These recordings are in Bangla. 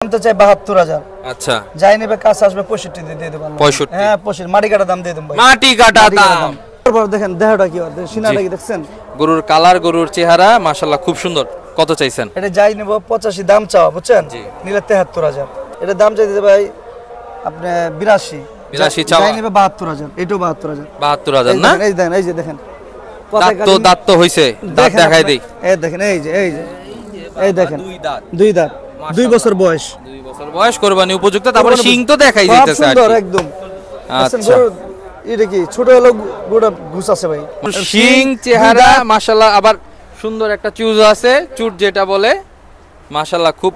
দাম তো চাই ৭২,০০০। আচ্ছা, যাই নেবে কাছে আসবে ৬৫ দিয়ে দেব। ৬৫? হ্যাঁ ৬৫ মাটি কাটা দাম দিয়ে দেব ভাই। মাটি কাটা দাম। তারপর দেখেন দেহটা কি হয়, সিনাটা কি দেখছেন? গরুর কালার, গরুর চেহারা মাশাআল্লাহ খুব সুন্দর। কত চাইছেন? এটা যাই নেব ৮৫ দাম চাওয়া, বুঝছেন? নিলে ৭৩,০০০। এটা দাম চাই দিতে ভাই আপনি ৮২ চাওয়া। যাই নেবে ৭২,০০০। এটাও ৭২,০০০। ৭২,০০০ না? এই দেখেন, এই যে দেখেন দাঁত তো হইছে, দাঁত দেখাই দেই। এই দেখেন, এই যে এই দেখেন দুই দাঁত 2 বছর বয়স। 2 বছর বয়স, কুরবানি উপযুক্ত। তারপরে শিং তো দেখাই যাইতেছে আর সুন্দর কি। একদম। আচ্ছা, এটা কি ছোট হলো গোটা ঘুষ আছে ভাই। শিং চেহারা মাশাআল্লাহ, আবার সুন্দর একটা চুজ আছে, চুট যেটা বলে, মাশাআল্লাহ খুব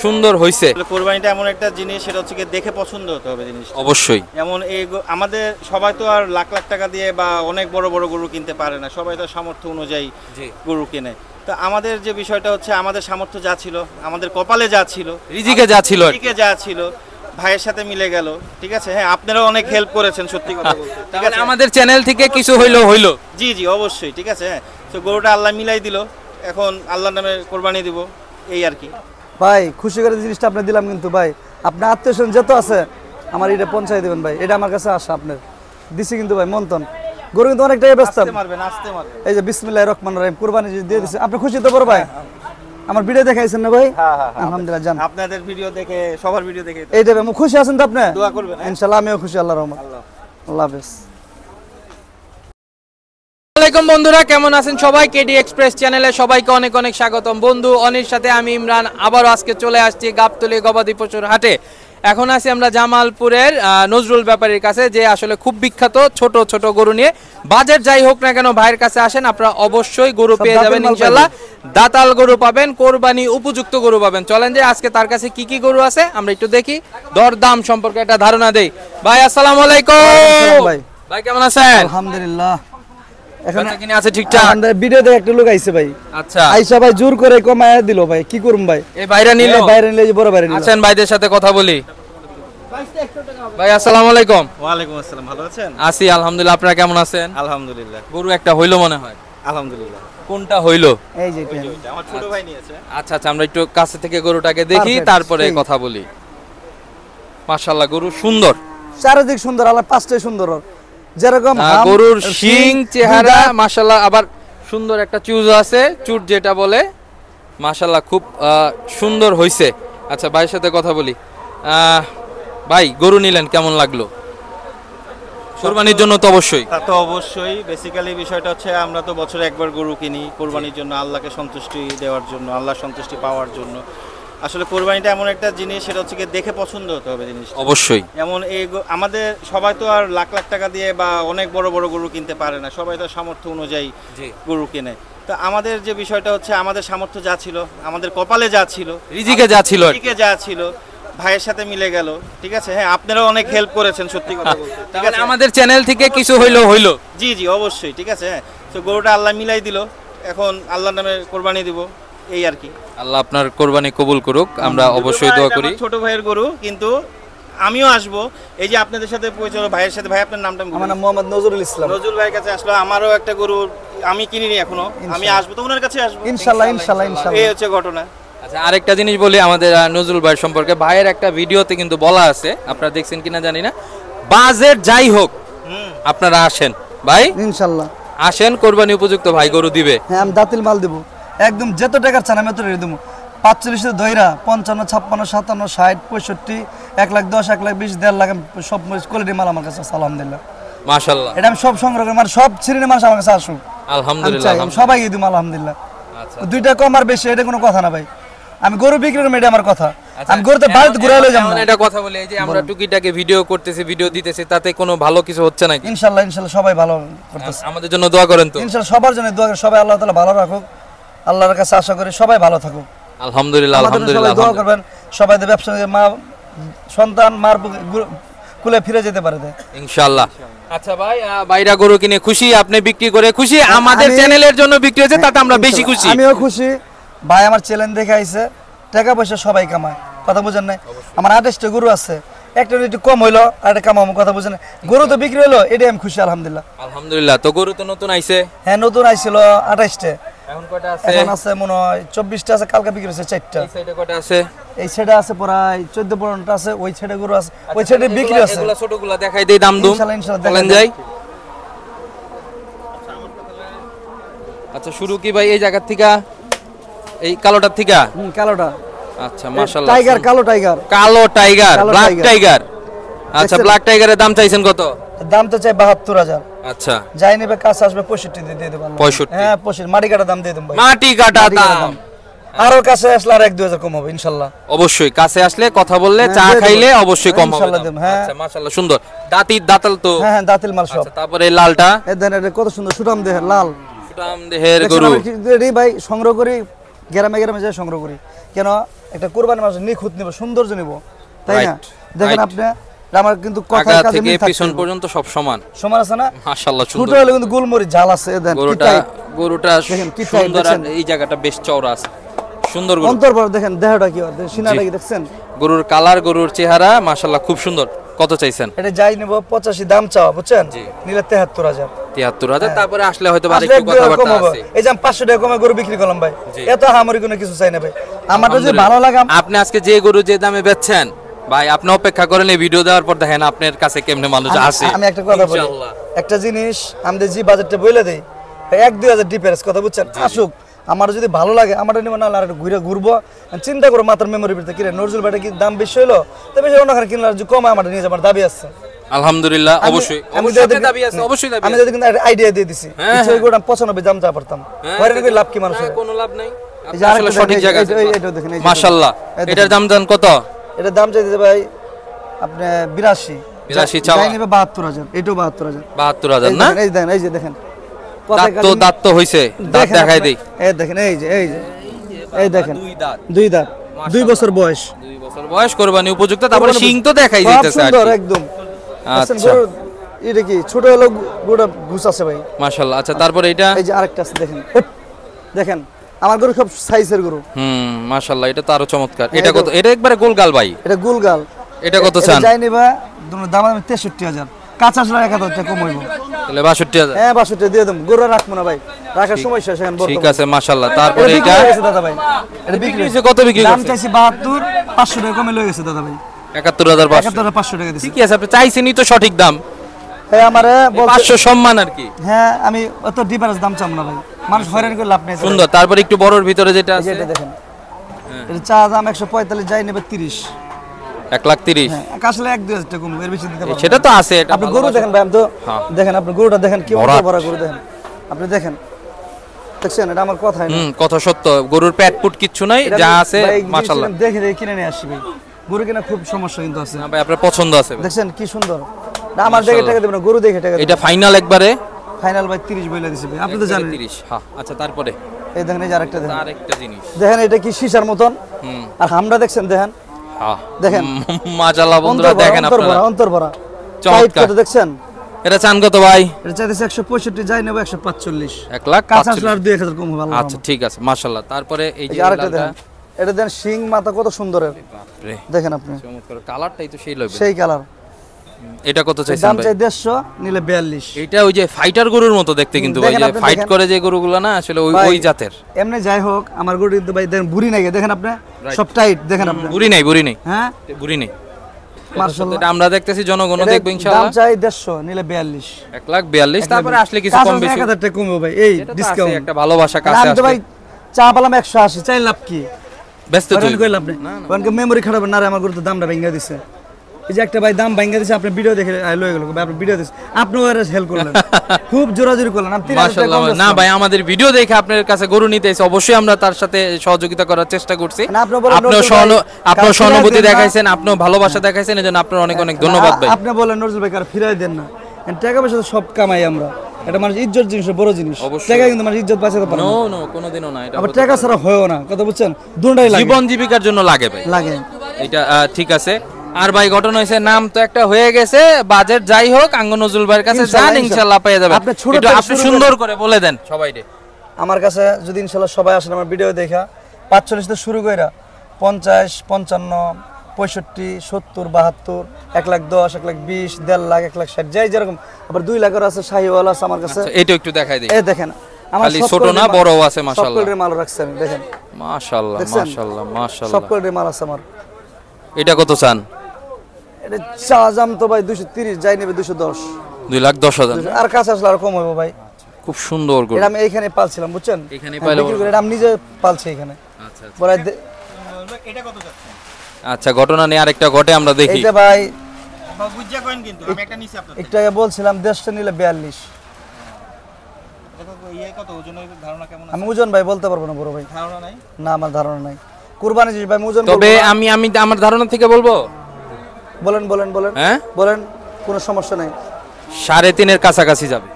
সুন্দর হইছে। কোরবানিটা এমন একটা জিনিস, সেটা হচ্ছে কি দেখে পছন্দ হতে হবে জিনিস। অবশ্যই। এমন এই আমাদের সবাই তো আর লাখ লাখ টাকা দিয়ে বা অনেক বড় বড় গরু কিনতে পারে না, সবাই তো সামর্থ্য অনুযায়ী গরু কিনে। তো আমাদের যে বিষয়টা হচ্ছে, আমাদের সামর্থ্য যা ছিল, আমাদের কপালে যা ছিল, রিজিকে যা ছিল, ভাইয়ের সাথে মিলে গেল। ঠিক আছে, হ্যাঁ আপনারাও অনেক হেল্প করেছেন, সত্যি কথা বলতে। ঠিক আছে, আমাদের চ্যানেল থেকে কিছু হইলো। জি অবশ্যই। ঠিক আছে, হ্যাঁ তো গরুটা আল্লাহ মিলাই দিল, এখন আল্লাহর নামে কোরবানি দিব, এই আর কি। ভাই খুশি করে জিনিসটা আপনি দিলাম, কিন্তু ভাই আপনি আত্মীয়-স্বজন যত আছে আমার এটা পৌঁছাই দেবেন ভাই। এটা আমার কাছে আশা আপনার দিছি, কিন্তু ভাই মন্তন গরু কিন্তু অনেকটাই ব্যস্ত। এই যে বিসমিল্লাহির রহমানির রহিম কুরবানি দিয়ে দিছে, আপনি খুশি তো বড় ভাই? আমার ভিডিও দেখাইছেন না ভাই? আলহামদুলিল্লাহ। জান আপনাদের ভিডিও দেখে, সবার ভিডিও দেখে এইটা আমি খুশি আছেন তো আপনি? দোয়া করবেন ইনশাআল্লাহ। আমিও খুশি, আল্লাহর রহমত। আল্লাহ হাফেজ। আসসালামু আলাইকুম বন্ধুরা, কেমন আছেন সবাই? কেডি এক্সপ্রেস চ্যানেলে সবাইকে অনেক অনেক স্বাগতম। বন্ধু অনির সাথে আমি ইমরান আবারও আজকে চলে আসছি গাবতলী গবাদি পশুর হাটে। এখন আছি আমরা জামালপুরের নজরুল ব্যাপারীর কাছে, যে আসলে খুব বিখ্যাত ছোট ছোট গরু নিয়ে। বাজেট যাই হোক না কেন ভাইয়ের কাছে আসেন, আপনারা অবশ্যই গরু পেয়ে যাবেন ইনশাআল্লাহ। দাতাল গরু পাবেন, কোরবানি উপযুক্ত গরু পাবেন। চলেন যে আজকে তার কাছে কি কি গরু আছে আমরা একটু দেখি, দরদাম সম্পর্কে একটা ধারণা দেই। ভাই আসসালামু আলাইকুম। ভাই কেমন আছেন? আলহামদুলিল্লাহ। এখন কিনে আছে ঠিকঠাক? আমাদের ভিডিওতে একটা লোক আইছে ভাই। আচ্ছা, আইসা ভাই জোর করে কমায়া দিল ভাই, কি করুম ভাই? এই বাইরে নিল, বাইরে নিলে যে বড় বাইরে নিল। আছেন ভাইদের সাথে কথা বলি। ভাই আসসালামু আলাইকুম। ওয়ালাইকুম আসসালাম, ভালো আছেন? আছি আলহামদুলিল্লাহ, আপনারা কেমন আছেন? আলহামদুলিল্লাহ। গরু একটা হইলো মনে হয়। আলহামদুলিল্লাহ। কোনটা হইলো? এই যে আমার ছোট ভাই নিয়েছে। আচ্ছা আচ্ছা, আমরা একটু কাছে থেকে গরুটাকে দেখি, তারপরে কথা বলি। মাশাআল্লাহ গরু সুন্দর, চারিদিক সুন্দর, আল্লাহ পাঁচটাই সুন্দর। যেরকম গরুর শিং চেহারা মাশাআল্লাহ, আবার সুন্দর একটা চুজ আছে, চুট যেটা বলে, মাশাআল্লাহ খুব সুন্দর হইছে। আচ্ছা ভাইয়ের সাথে কথা বলি। ভাই গরু নিলেন, কেমন লাগলো? কোরবানির জন্য তো অবশ্যই। তা তো অবশ্যই। বেসিক্যালি বিষয়টা হচ্ছে, আমরা তো বছরে একবার গরু কিনি কোরবানির জন্য, আল্লাহকে সন্তুষ্টি দেওয়ার জন্য, আল্লাহর সন্তুষ্টি পাওয়ার জন্য। আসলে কোরবানিটা এমন একটা জিনিস, সেটা হচ্ছে কি দেখে পছন্দ হতে হবে জিনিস। অবশ্যই। এমন এই আমাদের সবাই তো আর লাখ লাখ টাকা দিয়ে বা অনেক বড় বড় গরু কিনতে পারে না, সবাই তো সামর্থ্য অনুযায়ী গরু কিনে। তো আমাদের যে বিষয়টা হচ্ছে, আমাদের সামর্থ্য যা ছিল, আমাদের কপালে যা ছিল, রিজিকে যা ছিল, ভাইয়ের সাথে মিলে গেল। ঠিক আছে, হ্যাঁ আপনারাও অনেক হেল্প করেছেন, সত্যি কথা বলতে। ঠিক আছে, আমাদের চ্যানেল থেকে কিছু হইলো। জি অবশ্যই। ঠিক আছে, হ্যাঁ তো গরুটা আল্লাহ মিলাই দিল, এখন আল্লাহর নামে কোরবানি দিব, এই আর কি। আল্লাহ আপনার কোরবানি কবুল করুক, আমরা অবশ্যই দোয়া করি। ছোট ভাইয়ের গরু, কিন্তু আমিও আসবো। এই যে আপনাদের সাথে পরিচয় ভাইয়ের সাথে। ভাই আপনার নামটা? আমার নাম মোহাম্মদ নজরুল ইসলাম। নজরুল ভাইয়ের কাছে আসলো, আমারও একটা গরু আমি কিনিনি এখনো, আমি আসবো তো ওনার কাছে আসবো ইনশাআল্লাহ। এই হচ্ছে ঘটনা। আচ্ছা, আরেকটা জিনিস বলি আমাদের নজরুল ভাইয়ের সম্পর্কে। ভাইয়ের একটা ভিডিওতে কিন্তু বলা আছে, আপনারা দেখছেন কিনা জানি না, বাজেট যাই হোক আপনারা আসেন ভাই, ইনশাআল্লাহ আসেন, কোরবানি উপযুক্ত ভাই গরু দিবে। হ্যাঁ, আমি দাতিল মাল দেব একদম, যত টাকার চান আমি তত রেডি দেবো। 45 ধৈরা 55, 56, 57, 60, 65, 1,10,000, 1,20,000, 1.5 লাখ সব কোয়ালিটি মাল আমার কাছে আছে আলহামদুলিল্লাহ। মাশাআল্লাহ, এটা আমি সব সংগ্রহ করি, মানে সব শ্রেণীর মানুষ আমার কাছে আসুক আলহামদুলিল্লাহ। আমি সবাই দিব আলহামদুলিল্লাহ। দুইটা কম আর বেশি এটা কোনো কথা না ভাই, আমি গরু বিক্রি করি, এটা আমার কথা। আমি গরুতে বাড়িতে ঘুরাইলে যাব না, এটা কথা বলি। এই যে আমরা টুকিটাকে ভিডিও করতেছি, ভিডিও দিতেছি, তাতে কোনো ভালো কিছু হচ্ছে নাকি? ইনশাআল্লাহ সবাই ভালো করতেছে। আমাদের জন্য দোয়া করেন তো। ইনশাআল্লাহ সবার জন্য দোয়া করি, সবাই আল্লাহ তাআলা ভালো রাখুক, আল্লাহর কাছে আশা করি সবাই ভালো থাকুক। আলহামদুলিল্লাহ আলহামদুলিল্লাহ। দোয়া করবেন সবাই, ব্যবসা মা সন্তান মার কুলে ফিরে যেতে পারে ইনশাআল্লাহ। আচ্ছা ভাই, বাইরা গরু কিনে খুশি, আপনি বিক্রি করে খুশি, আমাদের চ্যানেলের জন্য বিক্রি হয়েছে, তাতে আমরা বেশি খুশি। আমিও খুশি ভাই, আমার চ্যানেল দেখে আইছে, টাকা পয়সা সবাই কামায়, কথা বুঝেন না? আমার 28টা গরু আছে, একটা একটু কম হইলো আর একটা কামাবো, কথা বুঝেন? গরু তো বিক্রি হলো, এটাই আমি খুশি আলহামদুলিল্লাহ। আলহামদুলিল্লাহ। তো গরু তো নতুন আইছে? হ্যাঁ নতুন আইছিল 28টে, এখন কয়টা আছে? এখন আছে মনে হয় 24টা আছে, কালকে বিক্রি হয়েছে 4টা। এই সাইডে কয়টা আছে? এই সাইডে আছে প্রায় 14-15টা আছে, ওই সাইডে গরু আছে, ওই সাইডে বিক্রি আছে। এগুলা ছোটগুলা দেখাই দেই দাম দুম। ইনশাআল্লাহ চলেন যাই। আচ্ছা শুরু কি ভাই এই জায়গা থেকে, এই কালোটার থেকে? কালোটা। আচ্ছা মাশাআল্লাহ। টাইগার, কালো টাইগার। কালো টাইগার, কালো ব্ল্যাক টাইগার। টাইগার। আচ্ছা দেখছেন? ব্ল্যাক টাইগারের দাম চাইছেন কত? দাম তো চাই 72,000। আচ্ছা যাই নেবে কাছে আসবে 65 দিয়ে দেব। 65? হ্যাঁ 65, মাটি কাটা দাম দিয়ে দেব ভাই। মাটি কাটা মাটি কাটা দাম। আরো কাছে আসলে আর 1-2 হাজার কম হবে ইনশাআল্লাহ। অবশ্যই কাছে আসলে কথা বললে হ্যাঁ, চা দিয়ে দেব। খাইলে অবশ্যই কম হবে ইনশাআল্লাহ দাম। দেব, হ্যাঁ। আচ্ছা মাশাআল্লাহ সুন্দর। দাঁতাল তো? হ্যাঁ হ্যাঁ, দাঁতিল মাল সব। আচ্ছা তারপরে এই লালটা? এই দেন, এটা কত সুন্দর সুঠাম দেহের লাল। সুঠাম দেহের দেখছেন গরু। আমি কি এডি ভাই সংগ্রহ করি, গ্রামে গ্রামে যাই সংগ্রহ করি। কেন একটা কুরবানি মাস নিখুঁত নিব, সৌন্দর্য নিব, তাই না? Right, দেখেন right. আপনি, আমার কিন্তু কথা আগা কাজে থেকে মিল থাকতে পিছন হবে। পর্যন্ত সব সমান। সমান আছে না? মাশাআল্লাহ ছোট সুন্দর। হলে কিন্তু গোলমরিচ ঝাল আছে। এই দেন কি গরুটা টাইট। গরুটা দেখেন কি টাইট, সুন্দর, আর দেখছেন? এই জায়গাটা বেশ চওড়া আছে। সুন্দর গরু। অন্তর পর দেখেন দেহটা কি হয়, সিনাটা কি দেখছেন? গরুর কালার, গরুর চেহারা মাশাআল্লাহ খুব সুন্দর। কত চাইছেন? এটা যাই নেব 85 দাম চাওয়া, বুঝছেন? জি। নিলে 73,000। 73,000। তারপরে আসলে হয়তো আর আসলে একটু 1-2 হাজার কম কথাবার্তা হবে। আছে। এই যে আমি 500 টাকা কমে গরু বিক্রি করলাম ভাই, জি। এত হামারি কোনো কিছু চাই না ভাই। আমারটা যদি আলহামদুলিল্লাহ। ভালো লাগে আপনি আজকে যে গরু যে দামে বেচছেন ভাই, আপনি অপেক্ষা করেন এই ভিডিও দেওয়ার পর দেখেন আপনার কাছে কেমনে মানুষ আসে। আমি একটা কথা বলি, ইনশাআল্লাহ। একটা জিনিস আমাদের জি বাজেটটা বলে দেই 1-2 হাজার ডিফারেন্স, কথা বুঝছেন? আসুক, আমার যদি ভালো লাগে আমারটা নিব, না আর একটু ঘুরবো। চিন্তা করো মাথার মেমোরি ভিতরে কিরে নজরুল ভাইটা কি দাম বেশি হলো, তবে সে অন্য কিনলে আর যদি কমে আমারটা নিয়ে যাবার দাবি আছে। আলহামদুলিল্লাহ আমি- অবশ্যই আমি অবশ্যই যদি- আপনার দাবি আছে, অবশ্যই দাবি আমি আছে। যদি কিন্তু একটা আইডিয়া দিয়ে দিছি, হ্যাঁ, ইচ্ছে করে আমি 95 দাম চা পারতাম, হয়রানি করে লাভ কি মানুষের? হ্যাঁ, কোনো লাভ নাই। এই আপনি যে আসলে আরেকটা সঠিক দেখেন, জায়গায় এইটাও দেখেন, এই যে মাশাআল্লাহ। এই দেখেন। এটার দাম জান কত? এটার দাম চাইতে ভাই আপনি 82 চাওয়া। যাই নেবে 72,000, এটাও 72,000। 72,000 না? এই দেখেন, এই যে দেখেন দাঁত তো হইছে, দাঁত দেখেন দেখাই আপনি, দেই। এই দেখেন, এই যে এই দেখেন দুই দাঁত, 2 দাঁত, 2 বছর বয়স, 2 বছর বয়স, কোরবানি উপযুক্ত। তারপরে কোরবানি শিং তো দেখাই সব যাইতেছে আর সুন্দর কি। একদম। দেখছেন আচ্ছা গরুর এটা কি ছোট হলো গোটা ঘুষ আছে ভাই। মাশাআল্লাহ। আচ্ছা তারপরে এটা? এই যে আরেকটা আছে দেখেন, দেখেন আমার গরু সব সাইজের গরু। মাশাআল্লাহ, এটা তো আরো চমৎকার। হ্যাঁ, এটা কত? এটা একবারে গোলগাল ভাই। এটা গুলগাল। এটা কত চান? যাই নিবা দাম আমি 63,000, কাঁচা আসলে 1,000 টাকা কম হইব। তাহলে 62,000। হ্যাঁ 62 দিয়ে দেব, গরু আর রাখবো না ভাই, রাখার সময় শেষ এখন ঠিক বর্তমানে। আছে মাশাআল্লাহ। তারপরে বিক্রি এটা হয়ে গেছে দাদা ভাই, এটা বিক্রি হয়েছে কত? বিক্রি দাম করছে চাইছি 72, 500 টাকা কমে লয়ে গেছে দাদা ভাই, 71,500। 71,500 টাকা দিছি। ঠিক আছে, আপনি চাইছেনই তো সঠিক দাম। হ্যাঁ আমারে বলছে 500 সম্মান আর কি। হ্যাঁ আমি অত ডিফারেন্স দাম চাম না ভাই, মানুষ হয়রানি করে লাভ নেই। সুন্দর। তারপরে একটু বড়র ভিতরে যেটা এই যে আছে, এটা দেখেন, এটা চা দাম 145, যাই নেবে 30। 1,30,000। হ্যাঁ আসলে 1-2 হাজার টাকা কম, এর বেশি দিতে পারবো না। সেটা তো আছে, এটা আপনি গরু দেখেন ভাই, আমি তো হ্যাঁ। দেখেন, আপনি গরুটা দেখেন কি ভরাট। ভরা গরু দেখেন, আপনি দেখেন, দেখছেন? এটা আমার কথাই না, কথা সত্য। গরুর পেট পুট কিচ্ছু নাই, এটা যা আমি আছে ভাই জিনিস মাশাআল্লাহ। দেখে দেখে কিনে নিয়ে আসছি ভাই, গরু কিনা খুব সমস্যা কিন্তু আছে। না ভাই, আপনার পছন্দ আছে ভাই। দেখছেন কি সুন্দর, না আমার দেখে টাকা দেবেন না, গরু দেখে টাকা এটা দেবেন। ফাইনাল একবারে ফাইনাল ভাই 30 বইলা দিছি ভাই, আপনি তো জানেন। 30। হ্যাঁ আচ্ছা তারপরে এই দেখেন, এই যে আরেকটা দেখেন, আরেকটা জিনিস। দেখেন এটা কি সীসার মতন, আর হামটা দেখছেন দেখেন, হ্যাঁ দেখেন মাশাআল্লাহ বন্ধুরা, দেখেন আপনারা অন্তর ভরা চমৎকার। টাইট কত দেখছেন? এটা চান কত ভাই? এটা চাইতেছে 165, যাই নেব 145, 1,45,000। কাঁচা আসলে আর 2-1,000 কম হবে। আচ্ছা ঠিক আছে মাশাআল্লাহ। তারপরে এই এই যে যে আরেকটা লালটা, দেখেন, এটা দেন শিং মাথা কত সুন্দরের, বাপরে দেখেন আপনি চমৎকার। কালারটাই তো সেই লাগবে। সেই কালার। এটা কত চাইছেন দাম ভাই? চাই 150, নিলে 42। এটা ওই যে ফাইটার গরুর মতো দেখতে, কিন্তু ভাই দেখেন যে আপনি, ফাইট দেখেন। করে যে গরুগুলো না, আসলে ওই ভাই, ওই জাতের। এমনি যাই হোক আমার গরু কিন্তু ভাই দেখেন বুড়ি নাই, দেখেন আপনি সব টাইট, দেখেন আপনি। বুড়ি নাই, বুড়ি নেই, হ্যাঁ বুড়ি নেই। মাশাআল্লাহ, এটা আমরা দেখতেছি, জনগণও এটা দেখবে দাম ইনশাআল্লাহ। চাই 150, নিলে 42। 1,42,000। তারপরে আসলে কিছু কাঁচা কম আসলে বেশি 1,000 টাকা কমবে ভাই, এই এটা তো আছে, ডিসকাউন্ট। একটা ভালোবাসা কাছে আমি তো আসলে ভাই চা পেলাম 180, চাই লাভ কি? ব্যস্ত তুই। হয়রানি করে লাভ নেই, কারণ মেমোরি খারাপ না রে, আমার গরু তো দামটা ভেঙে দিছে। এই যে একটা ভাই দাম ভেঙে দিছে, আপনি ভিডিও দেখে লয়ে গেল ভাই, আপনি ভিডিও দিছে, আপনিও এর হেল্প করলেন, খুব জোরাজোরি করলেন। আমি 3,000 টাকা মাশাআল্লাহ। কম না দিলাম। ভাই, আমাদের ভিডিও দেখে আপনার কাছে গরু নিতে এসে অবশ্যই আমরা তার সাথে সহযোগিতা করার চেষ্টা করছি। না, আপনি বলেন আপনিও নজরুল ভাই, আপনার কাল সহানুভূতি ফিরাই দেন না। দেখাইছেন, আপনিও ভালোবাসা দেখাইছেন, এজন্য আপনার অনেক অনেক ধন্যবাদ ভাই। আপনি বলেন নজরুল ভাই, কার ফিরাই দেন না, টাকা পয়সা তো সব কামাই আমরা, এটা মানুষ ইজ্জত জিনিস, বড় জিনিস। অবশ্যই। টাকা কিন্তু মানুষ ইজ্জত বাঁচাতে পারে না, নো নো, কোনোদিনও না। এটা আবার টাকা ছাড়া হয়ও না, কথা বুঝছেন? দুটাই লাগে, জীবন জীবিকার জন্য লাগে ভাই, লাগে। এটা ঠিক আছে। আর ভাই ঘটনা হয়েছে, নাম তো একটা হয়ে গেছে, বাজেট যাই হোক আঙ্গ নজরুল ভাইয়ের কাছে ইনশাআল্লাহ, যান, ইনশাআল্লাহ পেয়ে যাবেন। আপনি ছোট একটু থেকে আপনি শুরু সুন্দর করে বলে দেন সবাইকে। আমার কাছে যদি ইনশাআল্লাহ সবাই আসেন, আমার ভিডিও দেখা 45 থেকে শুরু কইরা 50, 55, 65, 70, 72, 1,10,000, 1,20,000, 1,50,000, 1,60,000, যাই যেরকম। আবার 2 লাখের আছে, শাহিওয়ালা আছে আমার কাছে। আচ্ছা, এটা একটু দেখাই দিই। এই দেখেন খালি ছোট না বড়ও আছে সব মাশাআল্লাহ কোয়ালিটির মাল রাখছি আমি দেখেন মাশাআল্লাহ দেখছেন? মাশাআল্লাহ সব মাশাআল্লাহ কোয়ালিটির মাল আছে আমার এটা কত চান এটা চা জাম তো ভাই 230 যাই নেবে 210 2,10,000 আর কাছে আসলে আর কম হবে ভাই খুব সুন্দর গরু এটা আমি এইখানে পালছিলাম বুঝছেন এখানে আমি পাইলে বিক্রি করি, এটা আমি নিজে পালছি এখানে আচ্ছা বলে এটা কত যাচ্ছে আচ্ছা ঘটনা নিয়ে আরেকটা ঘটে আমরা দেখি এইটা ভাই বুঝা কয়েন কিন্তু আমি একটা নিছি আপনাদের একটু আগে বলছিলাম 10টা নিলে 42 দেখো ইয়ে কত ওজনের ধারণা কেমন আছে আমি ওজন ভাই বলতে পারবো না বড় ভাই ধারণা নাই না আমার ধারণা নাই কুরবানি জিনিস ভাই আমি ওজন তবে বলবো না। আমি আমি আমার ধারণা থেকে বলবো বলেন বলেন বলেন হ্যাঁ বলেন কোনো সমস্যা নাই 3.5 এর কাছাকাছি যাবে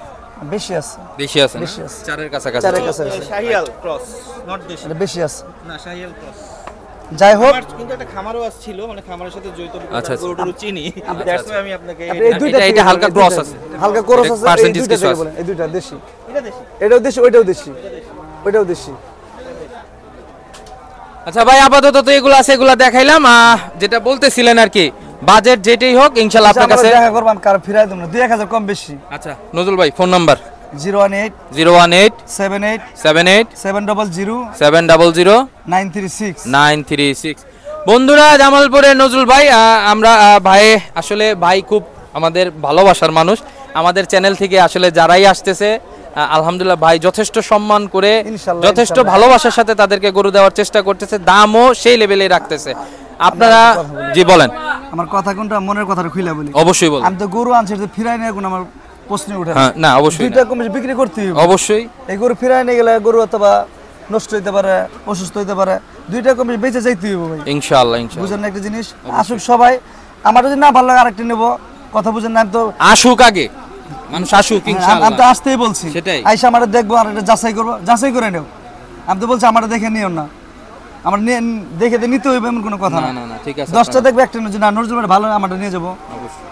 বেশি আছে বেশি আছে বেশি আছে। 4 এর কাছাকাছি চারের কাছে আছে শাহিয়াল ক্রস নট দেশি এটা বেশি আছে না শাহিয়াল ক্রস যাই হোক আমার কিন্তু একটা খামারও ছিল মানে খামারের সাথে জড়িত আচ্ছা, আচ্ছা। গরুটরু চিনি দ্যাটস ওয়াই আমি আপনাকে আপনি এই দুইটা এটা থেকে হালকা বলেন, এই cross দুইটা। আছে। হালকা ক্রস এটা আছে এই percentage দুইটা কিছু থেকে আছে। বলেন এই দুইটা দেশি এটা দেশি এটাও দেশি ওইটাও দেশি ওইটাও দেশি আচ্ছা ভাই আপাতত তো এগুলো আছে এগুলো দেখাইলাম যেটা বলতেছিলেন আর কি বাজেট যেটাই হোক ইনশাআল্লাহ আপনার কাছে দেখা করব আমি কার ফিরাই দেব না 2000 কম বেশি আচ্ছা নজরুল ভাই ফোন নাম্বার 018 018 78 78 700 700 936 936 বন্ধুরা জামালপুরের নজরুল ভাই আমরা ভাই আসলে ভাই খুব আমাদের ভালোবাসার মানুষ আমাদের চ্যানেল থেকে আসলে যারাই আসতেছে আলহামদুলিল্লাহ ভাই যথেষ্ট সম্মান করে ইনশাআল্লাহ, যথেষ্ট ইনশাআল্লাহ। ভালোবাসার সাথে তাদেরকে গরু দেওয়ার চেষ্টা করতেছে দামও সেই লেভেলে রাখতেছে আপনারা জি বলেন আমার কথা কোনটা মনের কথাটা খুইলা বলি অবশ্যই বলেন আমি তো গরু আনছি এটা ফিরাই নিয়ে কোন আমার প্রশ্ন উঠে না হ্যাঁ না অবশ্যই দুইটা না। কম বেশি বিক্রি করতে হবে অবশ্যই এই গরু ফিরাই নিয়ে গেলে গরু অথবা নষ্ট হইতে পারে অসুস্থ হইতে পারে দুইটা কম বেশি বেঁচে যাইতে হবে ভাই ইনশাআল্লাহ ইনশাআল্লাহ বুঝেন না একটা জিনিস আসুক সবাই আমার যদি না ভালো লাগে আরেকটা নেবো কথা বুঝেন না আমি তো আসুক আগে মানুষ আসুক আমি তো ইনশাআল্লাহ আসতেই বলছি সেটাই। আইসা আমাদের দেখবো আর এটা যাচাই করবো যাচাই করে নেও আমি তো বলছি আমার দেখে নিও না আমার দেখে নিতে হইবে এমন কোনো কথা না না না না ঠিক আছে 10টা দেখবে একটা যে না নজরুল ভাই ভালো আমারটা নিয়ে যাবো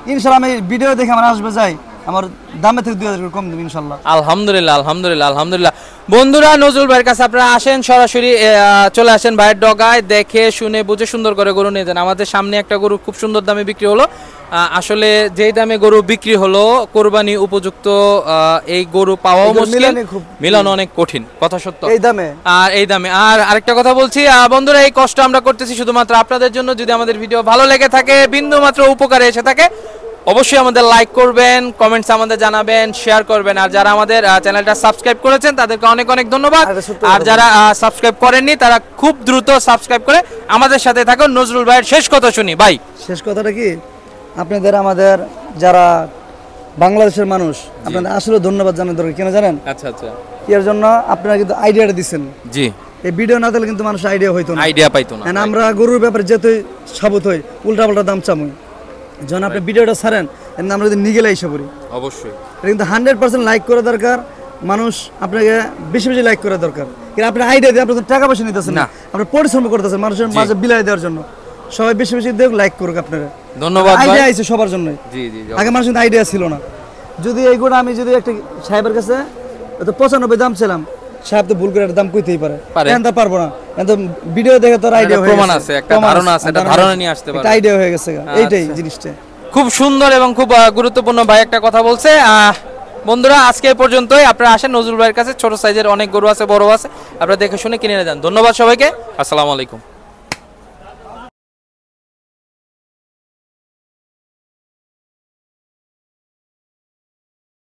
ইনশাল্লাহ আমি ভিডিও দেখে আমার আসবে যাই আমার দামে থেকে 2000 করে কম দেবে ইনশাল্লাহ আলহামদুলিল্লাহ আলহামদুলিল্লাহ আলহামদুলিল্লাহ বন্ধুরা নজরুল ভাইয়ের কাছে আপনারা আসেন সরাসরি চলে আসেন ভাইয়ের ডগায় দেখে শুনে বুঝে সুন্দর করে গরু নিয়ে যান আমাদের সামনে একটা গরু খুব সুন্দর দামে বিক্রি হলো আসলে যেই দামে গরু বিক্রি হলো কোরবানি উপযুক্ত এই গরু পাওয়াও এই গরু মুশকিল মিলানো খুব- মিলানো অনেক কঠিন কথা সত্য এই দামে আর এই দামে আর আরেকটা কথা বলছি বন্ধুরা এই কষ্ট আমরা করতেছি শুধুমাত্র আপনাদের জন্য যদি আমাদের ভিডিও ভালো লেগে থাকে বিন্দু মাত্র উপকারে এসে থাকে অবশ্যই আমাদের লাইক করবেন কমেন্টস আমাদের জানাবেন শেয়ার করবেন আর যারা আমাদের চ্যানেলটা সাবস্ক্রাইব করেছেন তাদেরকে অনেক অনেক ধন্যবাদ আর এটা সত্য আর কথা। যারা সাবস্ক্রাইব করেননি তারা খুব দ্রুত সাবস্ক্রাইব করে আমাদের সাথে থাকুন নজরুল ভাইয়ের শেষ কথা শুনি ভাই শেষ কথাটা কি আপনাদের আমাদের যারা বাংলাদেশের মানুষ আপনাদের আসলে ধন্যবাদ জানার দরকার কেন জানেন আচ্ছা আচ্ছা এর জন্য আপনারা কিন্তু আইডিয়াটা দিচ্ছেন জি এই ভিডিও না দিলে কিন্তু মানুষ আইডিয়া হইতো না আইডিয়া পাইতো না And আমরা গরুর ব্যাপারে যেতেই সাবুত হই উল্টা পাল্টা দাম চামুই যখন আপনি ভিডিওটা ছাড়েন এর আমরা যদি নিগেলে এসে পড়ি অবশ্যই এটা কিন্তু 100% লাইক করা দরকার মানুষ আপনাকে বেশি বেশি লাইক করা দরকার কিন্তু আপনি আইডিয়া দিয়ে আপনি তো টাকা পয়সা নিতেছেন না না। আপনি পরিশ্রম করতেছেন মানুষের মাঝে বিলাই দেওয়ার জন্য সবাই বেশি বেশি দেখ লাইক করুক আপনারা ধন্যবাদ ভাই আইডিয়া আইছে সবার জন্য জি জি জি। আগে মানুষের কিন্তু আইডিয়া ছিল না যদি এইগুলো আমি যদি একটা সাহেবের কাছে তো 95 দাম ছিলাম সাহেব তো ভুল করে একটা দাম কইতেই পারে পারে। এখন তা পারবো না এখন তো ভিডিও দেখে তোর আইডিয়া হয়ে প্রমাণ গেছে। আছে, একটা প্রমাণ ধারণা আছে, একটা ধারণা নিয়ে আসতে পারে। আইডিয়া হয়ে গেছে এইটাই আচ্ছা। জিনিসটা খুব সুন্দর এবং খুব গুরুত্বপূর্ণ ভাই একটা কথা বলছে বন্ধুরা আজকে এই পর্যন্তই আপনারা আসেন নজরুল ভাইয়ের কাছে ছোট সাইজের অনেক গরু আছে বড় আছে আপনারা দেখে শুনে কিনে নিয়ে যান ধন্যবাদ সবাইকে আসসালামু আলাইকুম